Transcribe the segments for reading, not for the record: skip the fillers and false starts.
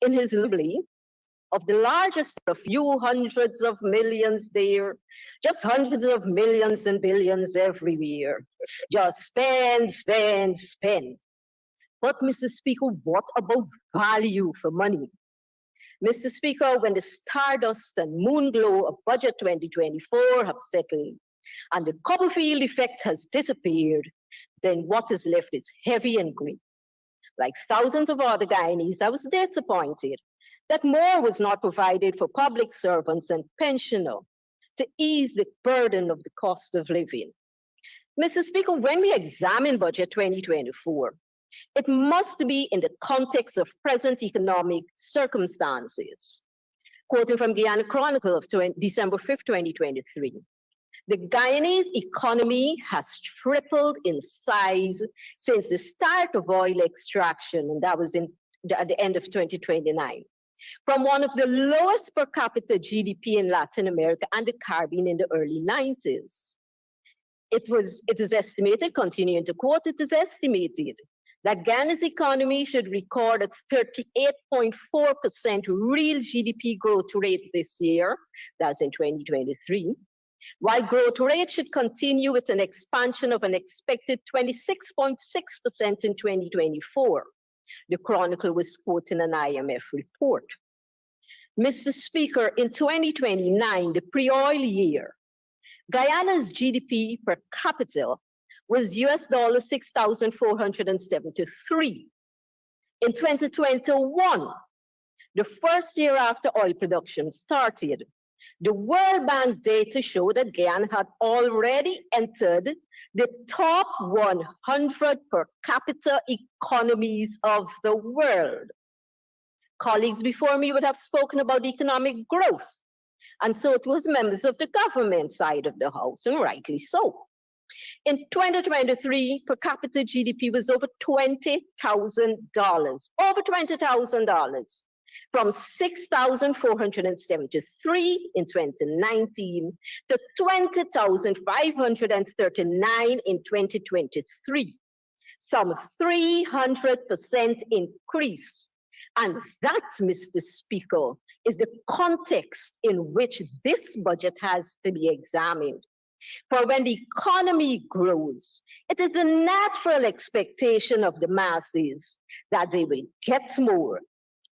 in his Beverly of the largest, a few hundreds of millions there, just hundreds of millions and billions every year. Just spend, spend, spend. But, Mr. Speaker, what about value for money? Mr. Speaker, when the stardust and moonglow of Budget 2024 have settled and the Copperfield effect has disappeared, then what is left is heavy and gray. Like thousands of other Guyanese, I was disappointed that more was not provided for public servants and pensioners to ease the burden of the cost of living. Mr. Speaker, when we examine Budget 2024, it must be in the context of present economic circumstances. Quoting from Guyana Chronicle of December 5th, 2023, the Guyanese economy has tripled in size since the start of oil extraction, and that was at the end of 2029, from one of the lowest per capita GDP in Latin America and the Caribbean in the early 90s. It is estimated, continuing to quote, it is estimated that Ghana's economy should record a 38.4% real GDP growth rate this year, that's in 2023, while growth rate should continue with an expansion of an expected 26.6% in 2024. The Chronicle was quoting an IMF report. Mr. Speaker, in 2029, the pre-oil year, Guyana's GDP per capita was $6,473. In 2021, the first year after oil production started, the World Bank data showed that Guyana had already entered the top 100 per capita economies of the world. Colleagues before me would have spoken about economic growth, and so it was members of the government side of the House, and rightly so. In 2023, per capita GDP was over $20,000, over $20,000, from $6,473 in 2019 to $20,539 in 2023, some 300% increase. And that, Mr. Speaker, is the context in which this budget has to be examined. For when the economy grows, it is the natural expectation of the masses that they will get more.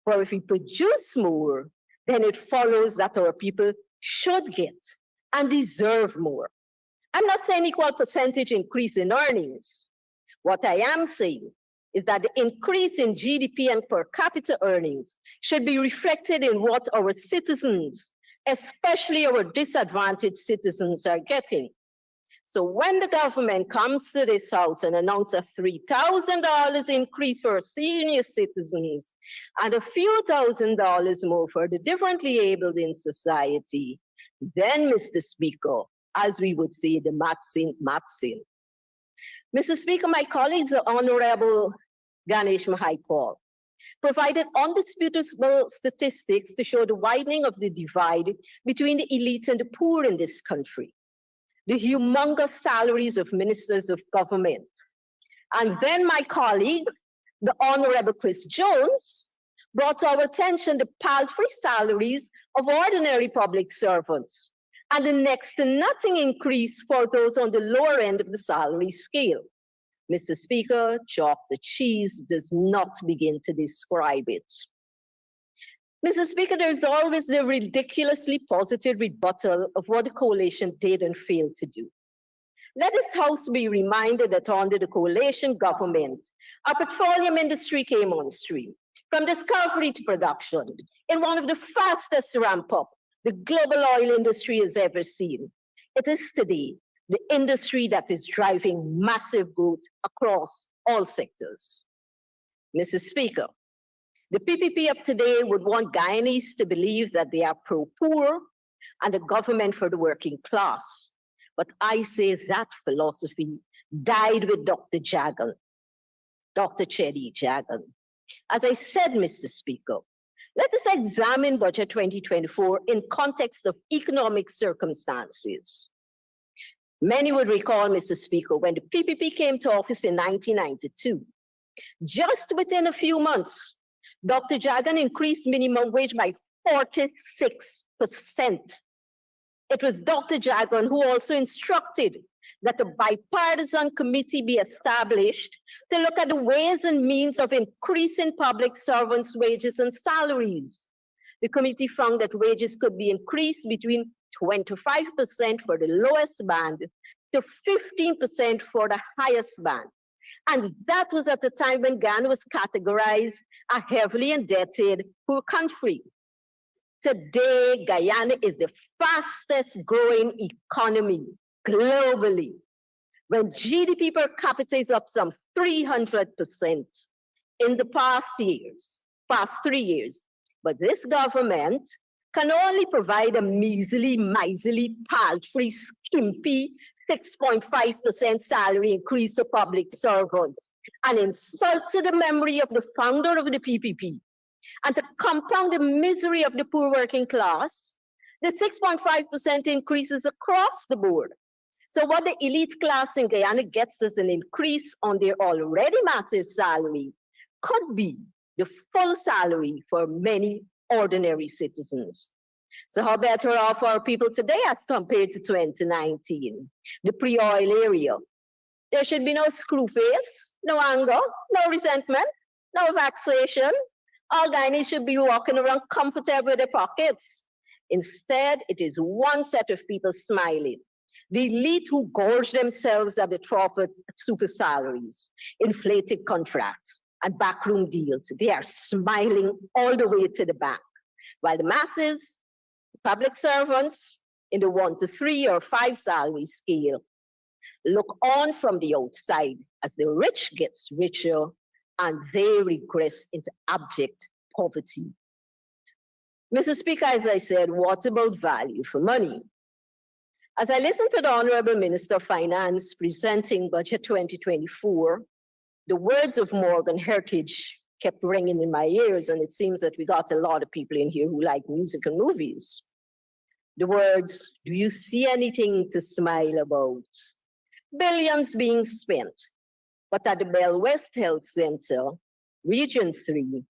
For if we produce more, then it follows that our people should get and deserve more. I'm not saying equal percentage increase in earnings. What I am saying is that the increase in GDP and per capita earnings should be reflected in what our citizens, especially our disadvantaged citizens, are getting. So when the government comes to this House and announces a $3,000 increase for senior citizens and a few $1,000s more for the differently abled in society, then, Mr. Speaker, as we would say, the math's in. Mr. Speaker, my colleagues, the Honorable Ganesh Mahaipal, provided undisputable statistics to show the widening of the divide between the elite and the poor in this country, the humongous salaries of ministers of government. And then my colleague, the Honorable Chris Jones, brought to our attention the paltry salaries of ordinary public servants and the next to nothing increase for those on the lower end of the salary scale. Mr. Speaker, chalk the cheese does not begin to describe it. Mr. Speaker, there's always the ridiculously positive rebuttal of what the coalition did and failed to do. Let this House be reminded that under the coalition government, our petroleum industry came on stream, from discovery to production, in one of the fastest ramp-up the global oil industry has ever seen. It is today the industry that is driving massive growth across all sectors. Mr. Speaker, the PPP of today would want Guyanese to believe that they are pro-poor and a government for the working class. But I say that philosophy died with Dr. Jagan, Dr. Chedi Jagan. As I said, Mr. Speaker, let us examine Budget 2024 in context of economic circumstances. Many would recall, Mr. Speaker, when the PPP came to office in 1992, just within a few months, Dr. Jagan increased minimum wage by 46%. It was Dr. Jagan who also instructed that a bipartisan committee be established to look at the ways and means of increasing public servants' wages and salaries. The committee found that wages could be increased between 25% for the lowest band to 15% for the highest band. And that was at the time when Ghana was categorized a heavily indebted poor country. Today, Guyana is the fastest growing economy globally. When GDP per capita is up some 300% in the past 3 years. But this government can only provide a measly, miserly, paltry, skimpy 6.5% salary increase to public servants and insulted the memory of the founder of the PPP. And to compound the misery of the poor working class, the 6.5% increases across the board. So what the elite class in Guyana gets as an increase on their already massive salary could be the full salary for many ordinary citizens. So how better off are people today as compared to 2019, the pre-oil area? There should be no screw face, no anger, no resentment, no vexation. All Guyanese should be walking around comfortable with their pockets. Instead, it is one set of people smiling. The elite who gorge themselves at the trough of super salaries, inflated contracts, and backroom deals. They are smiling all the way to the bank. While the masses, public servants in the 1 to 3 or 5 salary scale, look on from the outside as the rich gets richer and they regress into abject poverty. Mr. Speaker, as I said, what about value for money? As I listened to the Honorable Minister of Finance presenting Budget 2024, the words of Morgan Heritage kept ringing in my ears, and it seems that we got a lot of people in here who like music and movies. The words, do you see anything to smile about? Billions being spent, but at the Bell West Health Center, Region 3,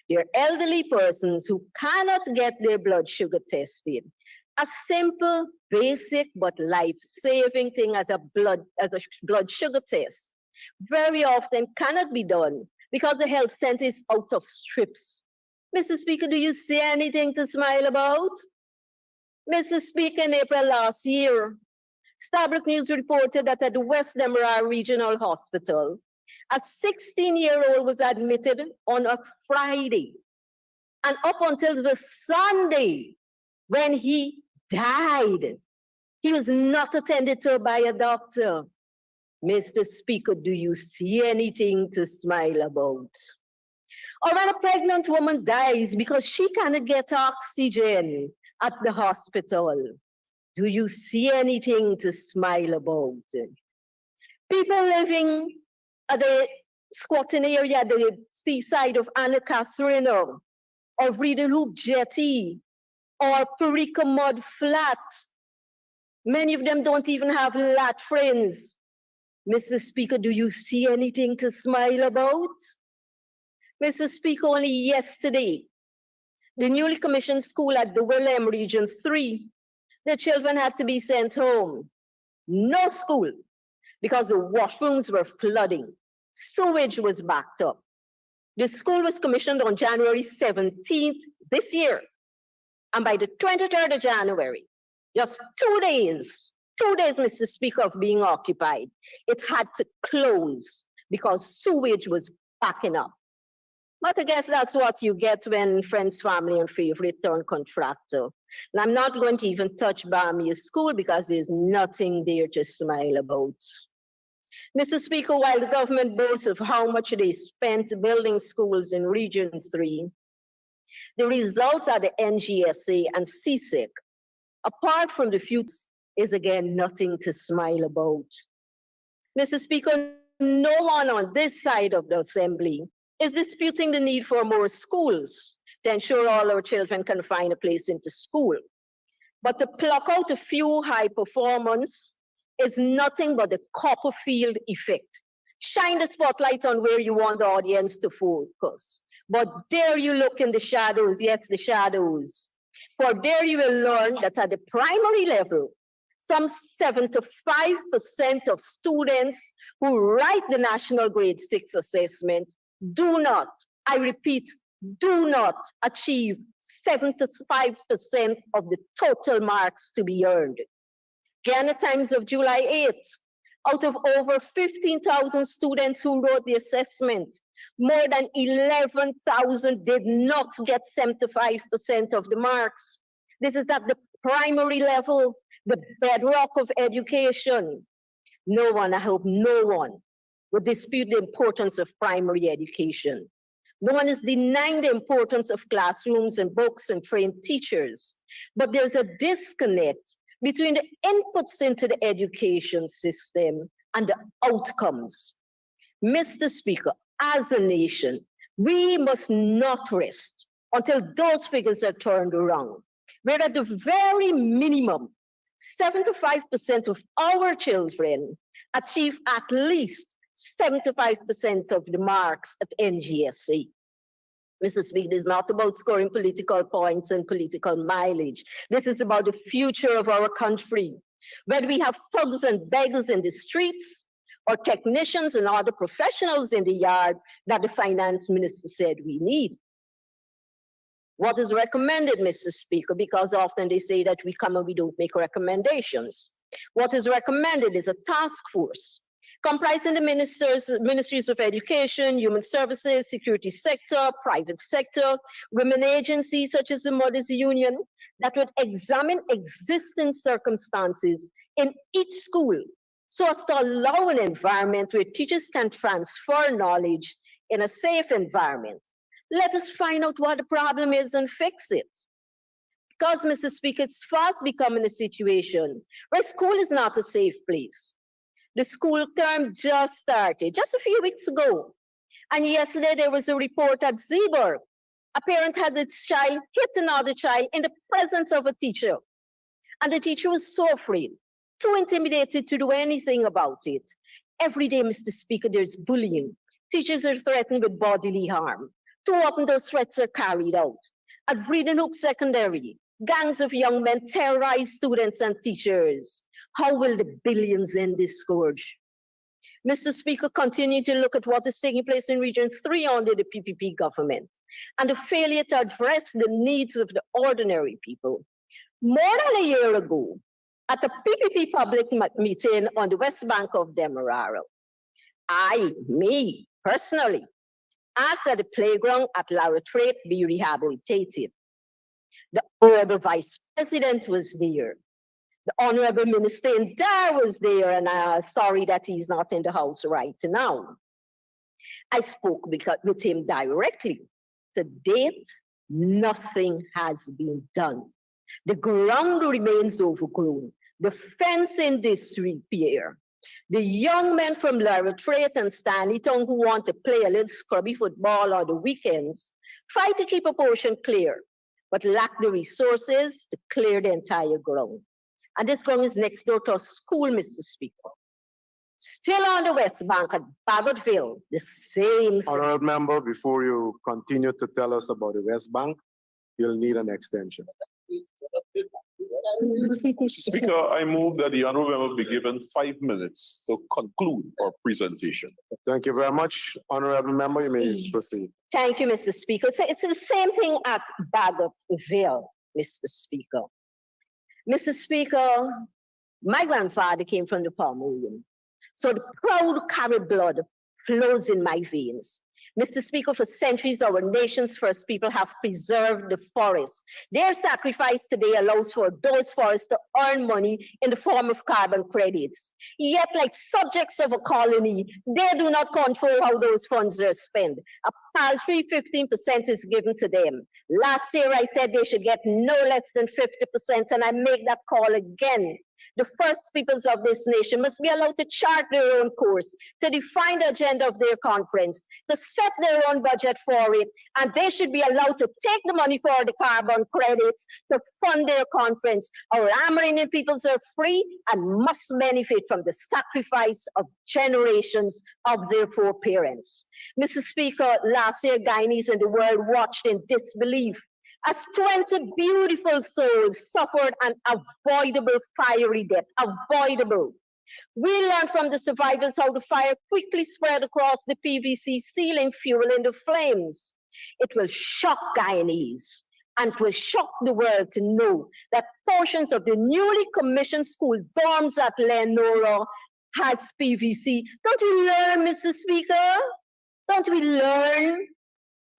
there are elderly persons who cannot get their blood sugar tested. A simple, basic, but life-saving thing as a blood sugar test very often cannot be done because the health center is out of strips. Mr. Speaker, do you see anything to smile about? Mr. Speaker, in April last year, Stabrook News reported that at the West Demerara Regional Hospital, a 16-year-old was admitted on a Friday. And up until the Sunday, when he died, he was not attended to by a doctor. Mr. Speaker, do you see anything to smile about? Or when a pregnant woman dies because she cannot get oxygen at the hospital, do you see anything to smile about? People living at the squatting area at the seaside of Anna Catherine or Reading Hoop Jetty or Perica Mud Flat. Many of them don't even have latrines. Mr. Speaker, do you see anything to smile about? Mr. Speaker, only yesterday, the newly commissioned school at the Willem Region 3, the children had to be sent home. No school, because the washrooms were flooding. Sewage was backed up. The school was commissioned on January 17th this year. And by the 23rd of January, just 2 days, Mr. Speaker, of being occupied, it had to close because sewage was backing up. But I guess that's what you get when friends, family, and favorite turn contractor. And I'm not going to even touch Bamia School because there's nothing there to smile about. Mr. Speaker, while the government boasts of how much they spent building schools in Region 3, the results are the NGSA and CSEC. Apart from the few, is again nothing to smile about. Mr. Speaker, no one on this side of the Assembly is disputing the need for more schools to ensure all our children can find a place into school. But to pluck out a few high performance is nothing but the Copperfield effect. Shine the spotlight on where you want the audience to focus. But there you look in the shadows, yes, the shadows. For there you will learn that at the primary level, some 75% of students who write the National Grade 6 assessment do not, I repeat, do not achieve 75% of the total marks to be earned. Ghana Times of July 8th, out of over 15,000 students who wrote the assessment, more than 11,000 did not get 75% of the marks. This is at the primary level, the bedrock of education. No one, I hope no one, would dispute the importance of primary education. No one is denying the importance of classrooms and books and trained teachers, but there's a disconnect between the inputs into the education system and the outcomes. Mr. Speaker, as a nation, we must not rest until those figures are turned around. Where at the very minimum, 75% of our children achieve at least 75% of the marks at NGSE. Mr. Speaker, this is not about scoring political points and political mileage. This is about the future of our country. Whether we have thugs and beggars in the streets or technicians and other professionals in the yard that the finance minister said we need. What is recommended, Mr. Speaker, because often they say that we come and we don't make recommendations. What is recommended is a task force comprising the ministries of education, human services, security sector, private sector, women agencies such as the Mothers Union, that would examine existing circumstances in each school so as to allow an environment where teachers can transfer knowledge in a safe environment. Let us find out what the problem is and fix it. Because, Mr. Speaker, it's fast becoming a situation where school is not a safe place. The school term just started, just a few weeks ago. And yesterday there was a report at Zeeburg. A parent had its child hit another child in the presence of a teacher. And the teacher was so afraid, too intimidated to do anything about it. Every day, Mr. Speaker, there's bullying. Teachers are threatened with bodily harm. Too often those threats are carried out. At Breeden Hoop Secondary, gangs of young men terrorize students and teachers. How will the billions end this scourge? Mr. Speaker, continue to look at what is taking place in Region 3 under the PPP government and the failure to address the needs of the ordinary people. More than a year ago, at a PPP public meeting on the west bank of Demerara, me personally, asked that the playground at Laratret be rehabilitated. The Honorable Vice President was there. The Honorable Minister Indar was there, and I'm sorry that he's not in the house right now. I spoke with him directly. To date, nothing has been done. The ground remains overgrown. The fence in disrepair. The young men from Laratret and Stanleytown who want to play a little scrubby football on the weekends try to keep a portion clear, but lack the resources to clear the entire ground. And this ground is next door to a school, Mr. Speaker. Still on the West Bank at Bagottville, the same thing. Honorable member, before you continue to tell us about the West Bank, you'll need an extension. Mr. Speaker, I move that the honorable member be given 5 minutes to conclude our presentation. Thank you very much. Honorable member, you may proceed. Thank you, Mr. Speaker. So it's the same thing at Bagottville, Mr. Speaker. Mr. Speaker, my grandfather came from the palm oil. So the proud Carib blood flows in my veins. Mr. Speaker, for centuries, our nation's first people have preserved the forests. Their sacrifice today allows for those forests to earn money in the form of carbon credits. Yet, like subjects of a colony, they do not control how those funds are spent. A paltry 15% is given to them. Last year, I said they should get no less than 50%, and I make that call again The first peoples of this nation must be allowed to chart their own course, to define the agenda of their conference, to set their own budget for it, and they should be allowed to take the money for the carbon credits to fund their conference. Our Amerindian peoples are free and must benefit from the sacrifice of generations of their foreparents. Mr. Speaker, last year, Guyanese and the world watched in disbelief as 20 beautiful souls suffered an avoidable fiery death, avoidable. We learned from the survivors how the fire quickly spread across the PVC ceiling, fueling the flames. It will shock Guyanese and it will shock the world to know that portions of the newly commissioned school dorms at Lenora has PVC. Don't we learn, Mr. Speaker? Don't we learn?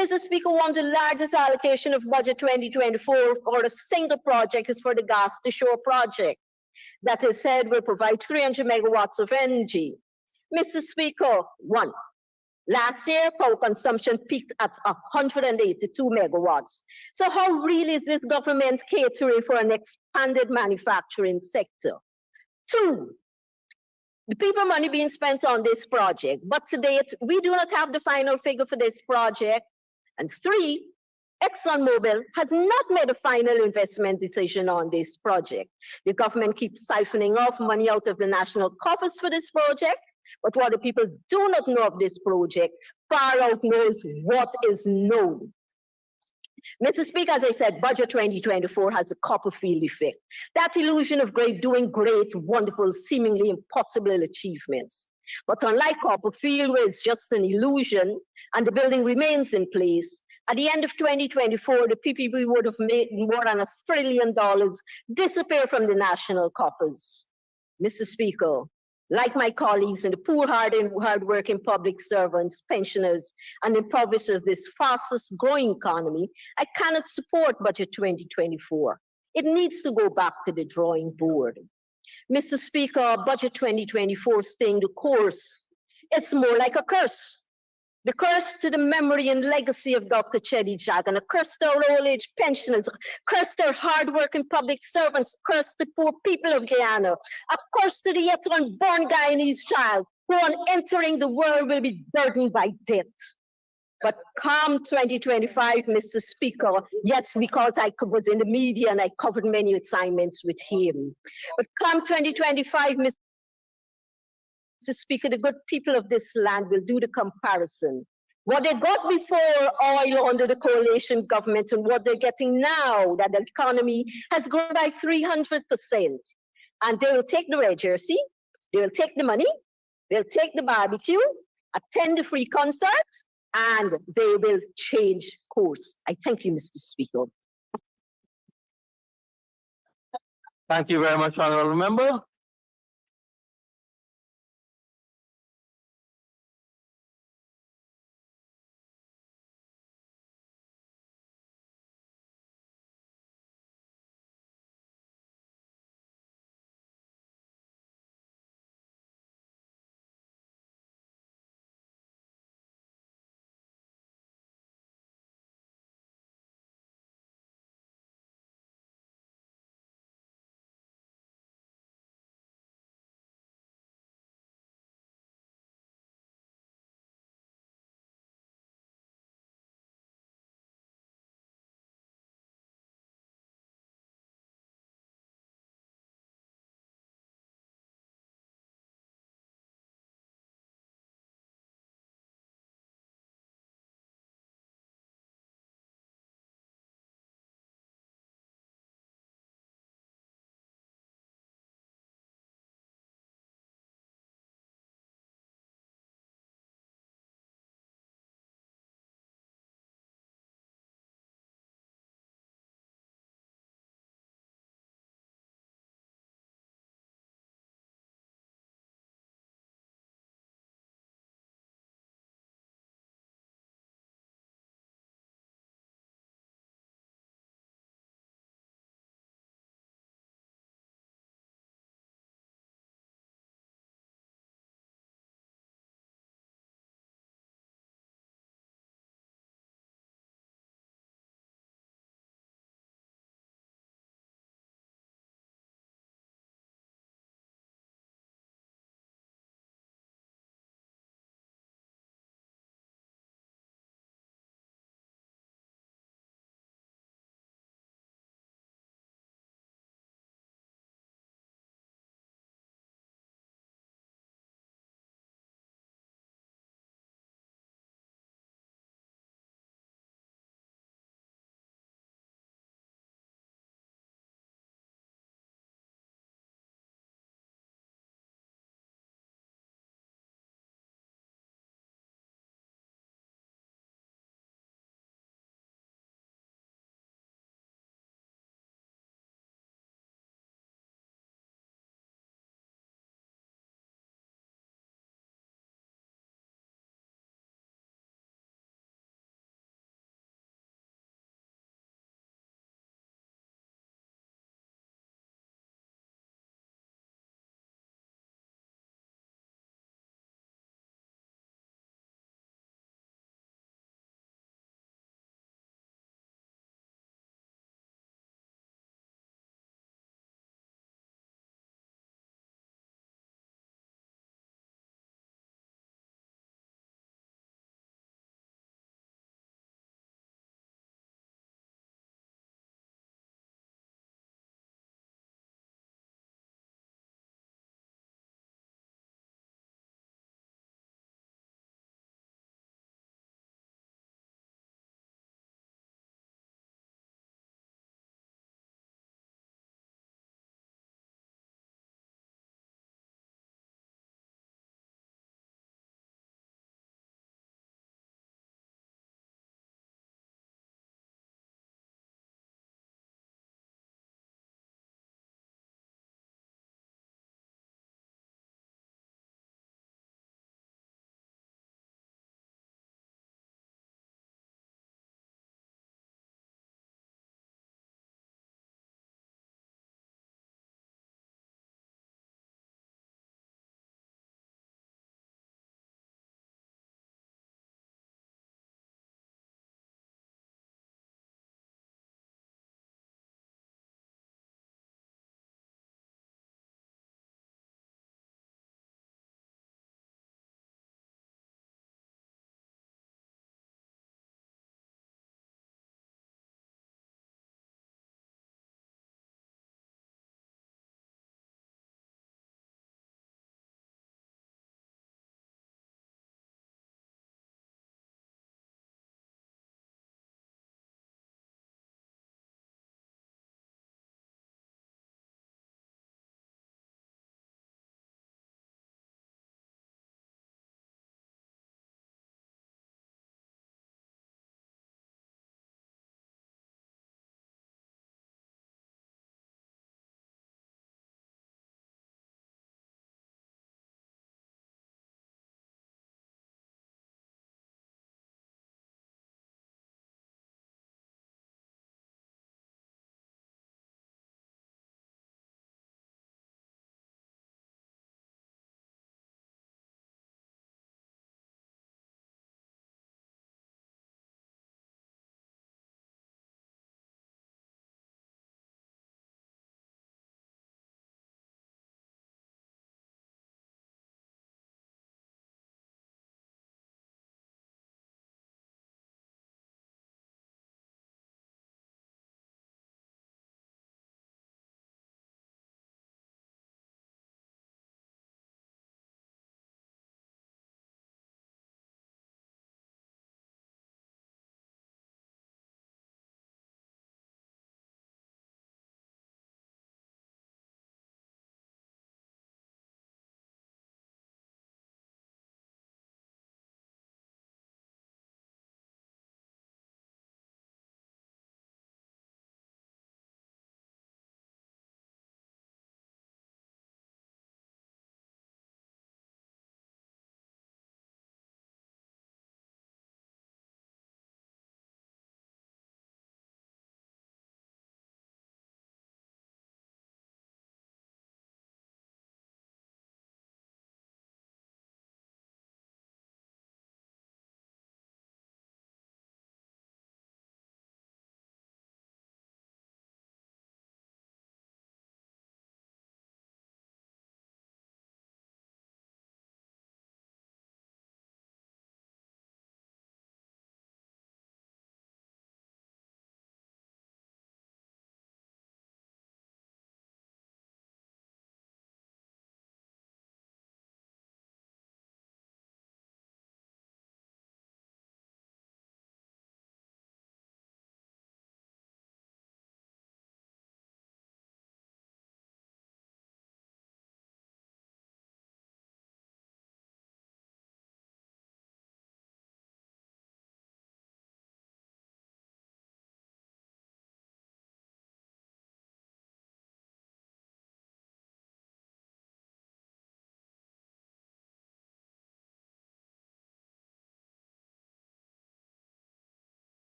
Mr. Speaker, one of the largest allocation of budget 2024 for a single project is for the gas to shore project that is said will provide 300 megawatts of energy. Mr. Speaker, last year, power consumption peaked at 182 megawatts. So how really is this government catering for an expanded manufacturing sector? 2, the people money being spent on this project, but to date, we do not have the final figure for this project. And 3, ExxonMobil has not made a final investment decision on this project. The government keeps siphoning off money out of the national coffers for this project, but what the people do not know of this project, far out knows what is known. Mr. Speaker, as I said, budget 2024 has a Copperfield effect. That illusion of doing great, wonderful, seemingly impossible achievements. But unlike Copperfield, where it's just an illusion and the building remains in place, at the end of 2024, the PPP would have made more than $1 trillion disappear from the national coffers. Mr. Speaker, like my colleagues in the poor, hard-working public servants, pensioners, and impoverished this fastest growing economy, I cannot support budget 2024. It needs to go back to the drawing board. Mr. Speaker, budget 2024 staying the course. It's more like a curse. The curse to the memory and legacy of Dr. Chedi Jagan, a curse to our old age pensioners, a curse to our hard-working public servants, a curse to poor people of Guyana, a curse to the yet unborn Guyanese child who on entering the world will be burdened by debt. But come 2025, Mr. Speaker, yes, because I was in the media and I covered many assignments with him. But come 2025, Mr. Speaker, the good people of this land will do the comparison. What they got before oil under the coalition government and what they're getting now, that the economy has grown by 300%. And they will take the red jersey, they will take the money, they'll take the barbecue, attend the free concerts, and they will change course. I thank you, Mr. Speaker. Thank you very much, Honorable Member.